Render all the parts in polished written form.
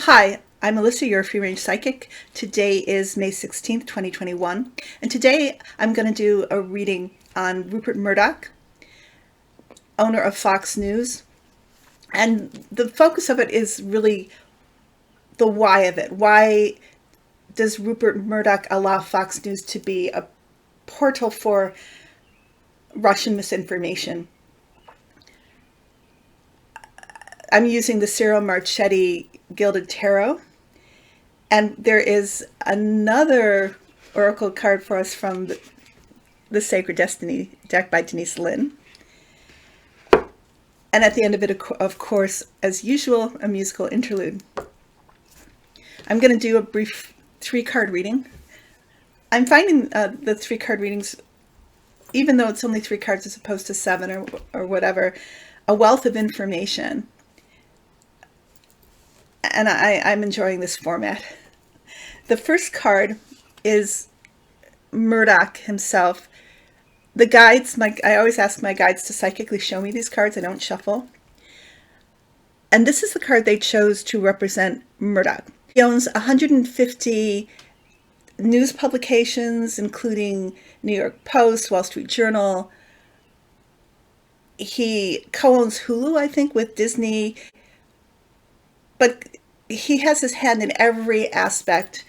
Hi, I'm Alyssa, your free range psychic. Today is May 16th, 2021, and today I'm going to do a reading on Rupert Murdoch, owner of Fox News. And the focus of it is really the why of it. Why does Rupert Murdoch allow Fox News to be a portal for Russian misinformation? I'm using the Cyril Marchetti Gilded Tarot. And there is another oracle card for us from the Sacred Destiny deck by Denise Lynn. And at the end of it, of course, as usual, a musical interlude. I'm going to do a brief 3-card reading. I'm finding the 3-card readings, even though it's only 3 cards as opposed to 7 or whatever, a wealth of information. And I'm enjoying this format. The first card is Murdoch himself. The guides, I always ask my guides to psychically show me these cards. I don't shuffle. And this is the card they chose to represent Murdoch. He owns 150 news publications, including New York Post, Wall Street Journal. He co-owns Hulu, I think, with Disney. But he has his hand in every aspect,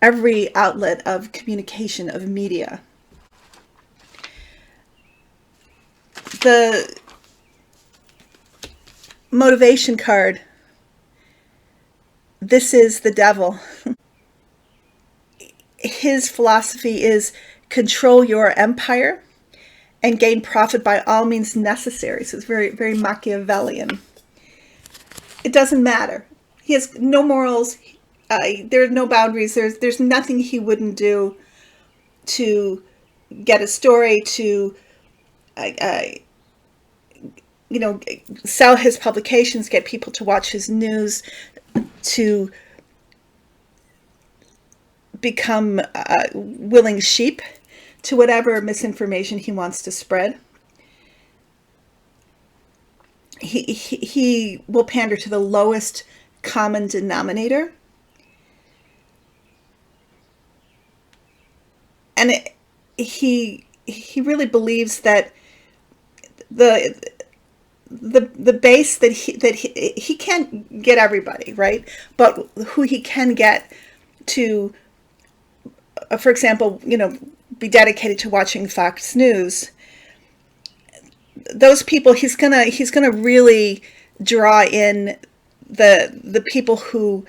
every outlet of communication, of media. The motivation card, this is the devil. His philosophy is control your empire and gain profit by all means necessary. So it's very, very Machiavellian. It doesn't matter. He has no morals. There are no boundaries. There's nothing he wouldn't do to get a story, to sell his publications, get people to watch his news, to become willing sheep to whatever misinformation he wants to spread. He will pander to the lowest common denominator. And he really believes that the base that he can't get everybody, right? But who he can get to, for example, be dedicated to watching Fox News, those people he's gonna really draw in the people who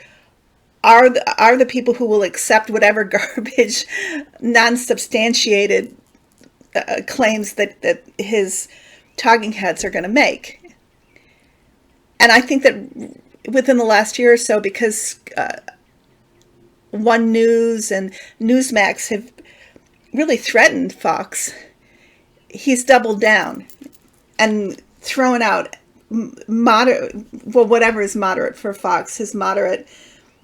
are the people who will accept whatever garbage, non-substantiated claims that his talking heads are going to make. And I think that within the last year or so, because One News and Newsmax have really threatened Fox, he's doubled down and thrown out whatever is moderate for Fox, his moderate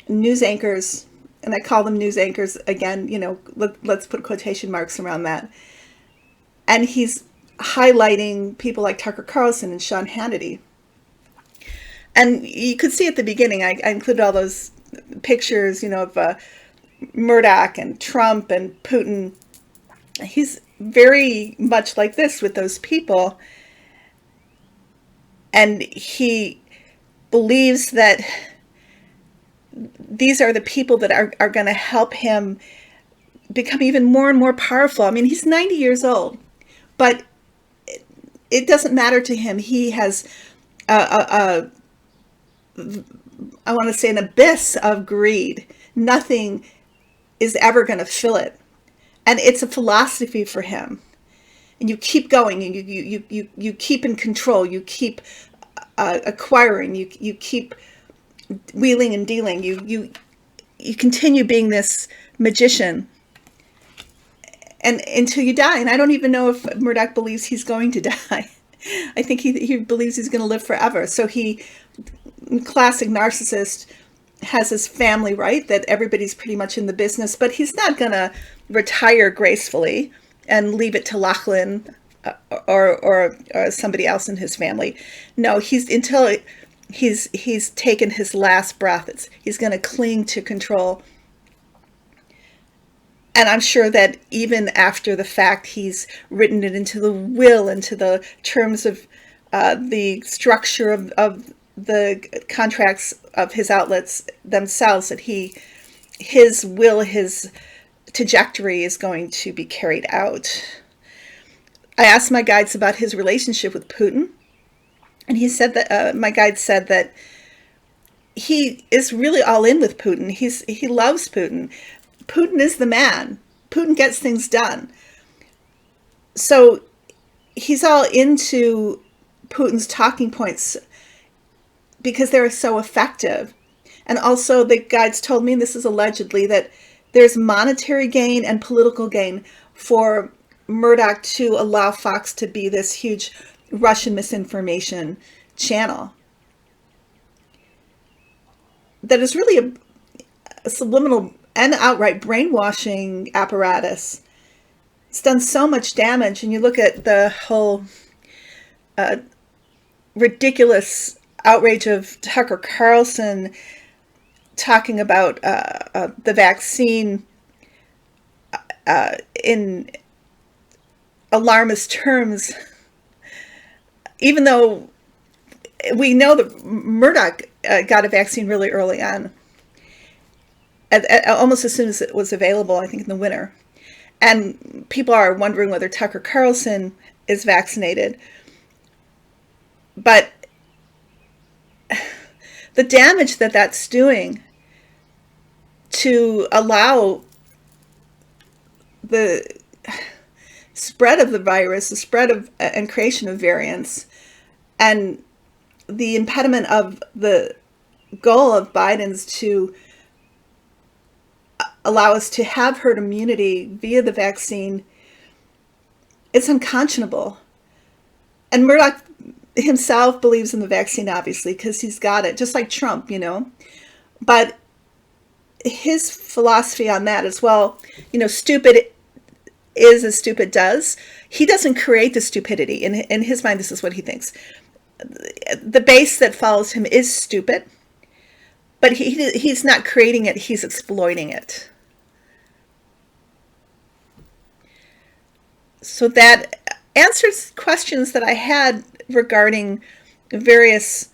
news anchors, and I call them news anchors again, let's put quotation marks around that. And he's highlighting people like Tucker Carlson and Sean Hannity. And you could see at the beginning, I included all those pictures, of Murdoch and Trump and Putin. He's very much like this with those people. And he believes that these are the people that are going to help him become even more and more powerful. I mean, he's 90 years old, but it doesn't matter to him. He has, I want to say, an abyss of greed. Nothing is ever going to fill it. And it's a philosophy for him. And you keep going, and you keep in control, you keep acquiring, you keep wheeling and dealing, you continue being this magician, and until you die. And I don't even know if Murdoch believes he's going to die. I think he believes he's going to live forever. So he, classic narcissist, has his family, right? That everybody's pretty much in the business, but he's not going to retire gracefully and leave it to Lachlan or somebody else in his family. No, he's until he's taken his last breath. He's going to cling to control. And I'm sure that even after the fact, he's written it into the will, into the terms of the structure of the contracts of his outlets themselves, that his will, his trajectory is going to be carried out. I asked my guides about his relationship with Putin, and he said that my guide said that he is really all in with Putin. He loves Putin. Putin is the man. Putin gets things done. So he's all into Putin's talking points because they're so effective. And also the guides told me, and this is allegedly, that there's monetary gain and political gain for Murdoch to allow Fox to be this huge Russian misinformation channel. That is really a subliminal and outright brainwashing apparatus. It's done so much damage. And you look at the whole ridiculous outrage of Tucker Carlson talking about the vaccine in alarmist terms, even though we know that Murdoch got a vaccine really early on, almost as soon as it was available, I think in the winter. And people are wondering whether Tucker Carlson is vaccinated. But the damage that that's doing to allow the spread of the virus, the spread of and creation of variants, and the impediment of the goal of Biden's to allow us to have herd immunity via the vaccine, it's unconscionable. And Murdoch himself believes in the vaccine, obviously, because he's got it, just like Trump, But his philosophy on that is, well, stupid is as stupid does. He doesn't create the stupidity. In his mind, this is what he thinks. The base that follows him is stupid, but he's not creating it, he's exploiting it. So that answers questions that I had regarding various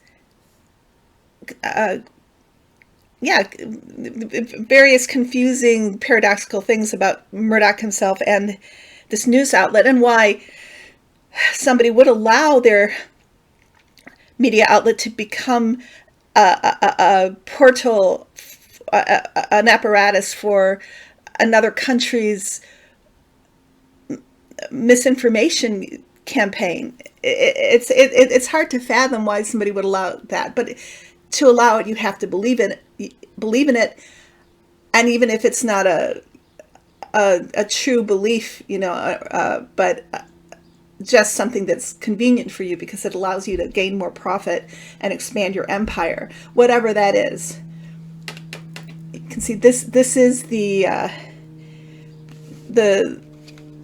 various confusing, paradoxical things about Murdoch himself and this news outlet, and why somebody would allow their media outlet to become a portal, an apparatus for another country's misinformation campaign. It's hard to fathom why somebody would allow that, but to allow it, you have to believe in it, and even if it's not a true belief, but just something that's convenient for you because it allows you to gain more profit and expand your empire, whatever that is. You can see this is the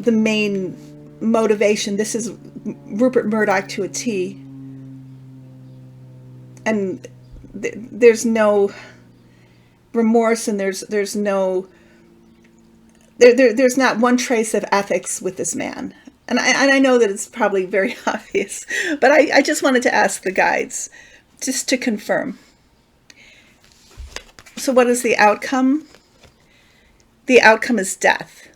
main motivation. This is Rupert Murdoch to a T, and there's no remorse, and there's not one trace of ethics with this man. And I know that it's probably very obvious, but I just wanted to ask the guides just to confirm. So what is the outcome? The outcome is death.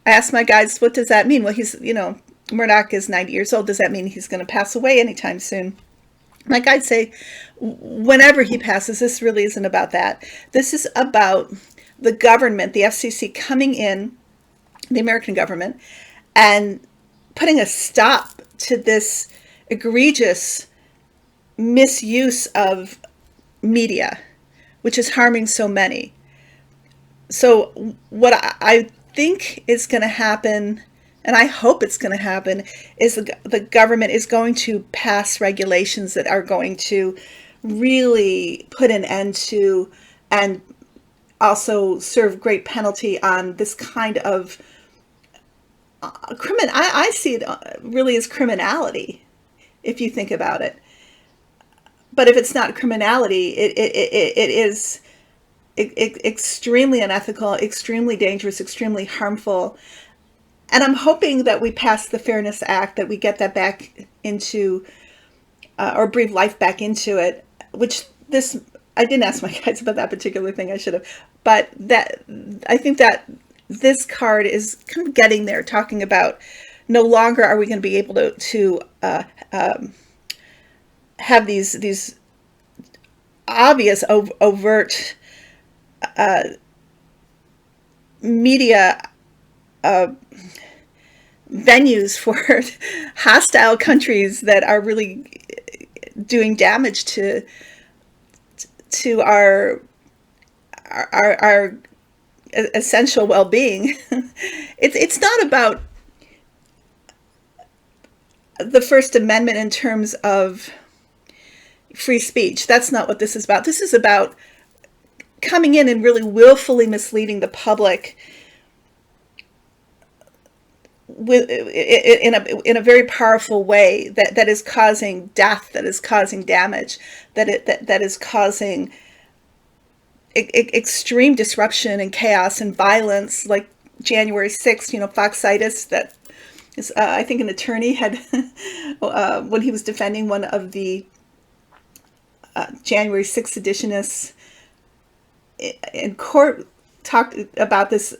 I asked my guides, what does that mean? Well, Murdoch is 90 years old. Does that mean he's going to pass away anytime soon? My guides say, whenever he passes, this really isn't about that. This is about the government, the FCC coming in, the American government, and putting a stop to this egregious misuse of media, which is harming so many. So what I think is going to happen, and I hope it's going to happen, is the government is going to pass regulations that are going to really put an end to and also serve great penalty on this kind of I see it really as criminality, if you think about it. But if it's not criminality, it is extremely unethical, extremely dangerous, extremely harmful. And I'm hoping that we pass the Fairness Act, that we get that back into, or breathe life back into it, which this, I didn't ask my guys about that particular thing, I should have. But that, I think that this card is kind of getting there, talking about no longer are we going to be able to have these obvious overt media venues for hostile countries that are really doing damage to our essential well-being. It's not about the First Amendment in terms of free speech. That's not what this is about. This is about coming in and really willfully misleading the public in a very powerful way that is causing death, that is causing damage, that is causing extreme disruption and chaos and violence, like January 6th, Foxitis, that is, I think an attorney had, when he was defending one of the January 6th editionists in court, talked about this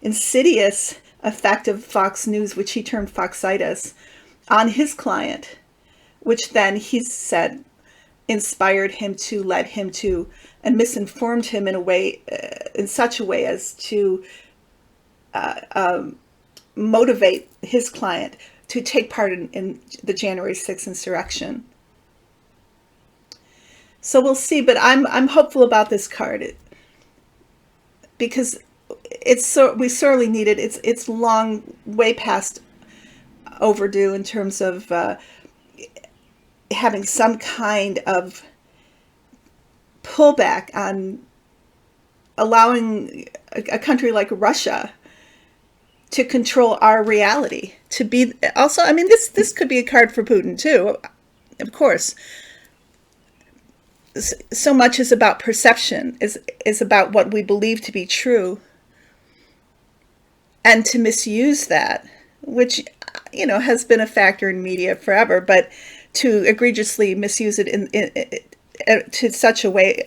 insidious effect of Fox News, which he termed Foxitis, on his client, which then he said inspired him to, led him to, and misinformed him in a way, in such a way as to motivate his client to take part in the January 6th insurrection. So we'll see, but I'm hopeful about this card because we sorely need it. It's long, way past overdue in terms of having some kind of pullback on allowing a country like Russia to control our reality. To be also, I mean, this could be a card for Putin too, of course. So much is about perception, is about what we believe to be true, and to misuse that, which has been a factor in media forever, but to egregiously misuse it in such a way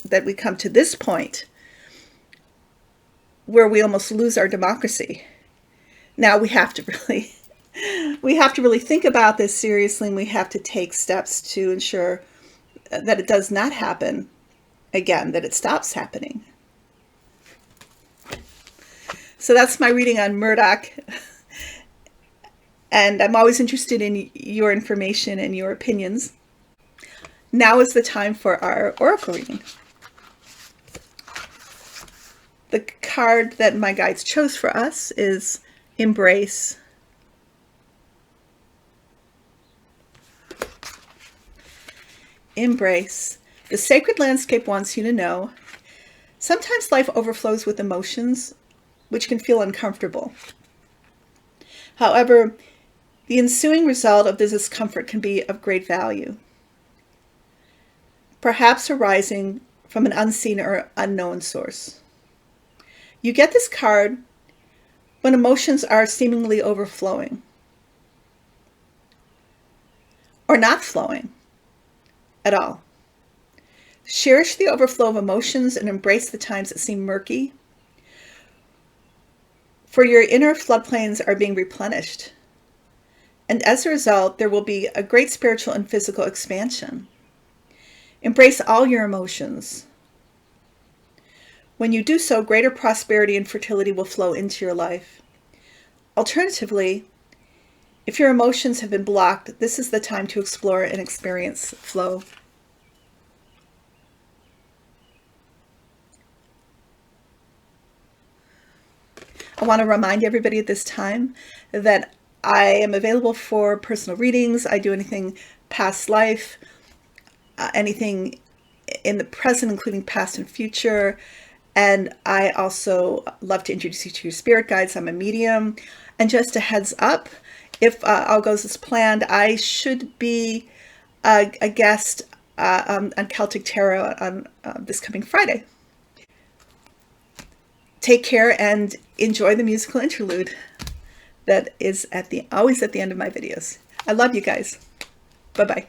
that we come to this point where we almost lose our democracy. Now we have to really think about this seriously, and we have to take steps to ensure that it does not happen again, that it stops happening. So that's my reading on Murdoch. And I'm always interested in your information and your opinions. Now is the time for our oracle reading. The card that my guides chose for us is Embrace. Embrace. The sacred landscape wants you to know, sometimes life overflows with emotions which can feel uncomfortable. However, the ensuing result of this discomfort can be of great value, perhaps arising from an unseen or unknown source. You get this card when emotions are seemingly overflowing or not flowing at all. Cherish the overflow of emotions and embrace the times that seem murky, for your inner floodplains are being replenished. And as a result, there will be a great spiritual and physical expansion. Embrace all your emotions. When you do so, greater prosperity and fertility will flow into your life. Alternatively, if your emotions have been blocked, this is the time to explore and experience flow. I want to remind everybody at this time that I am available for personal readings. I do anything past life, anything in the present, including past and future. And I also love to introduce you to your spirit guides. I'm a medium. And just a heads up, if all goes as planned, I should be a guest on Celtic Tarot on this coming Friday. Take care and enjoy the musical interlude that is always at the end of my videos. I love you guys. Bye-bye.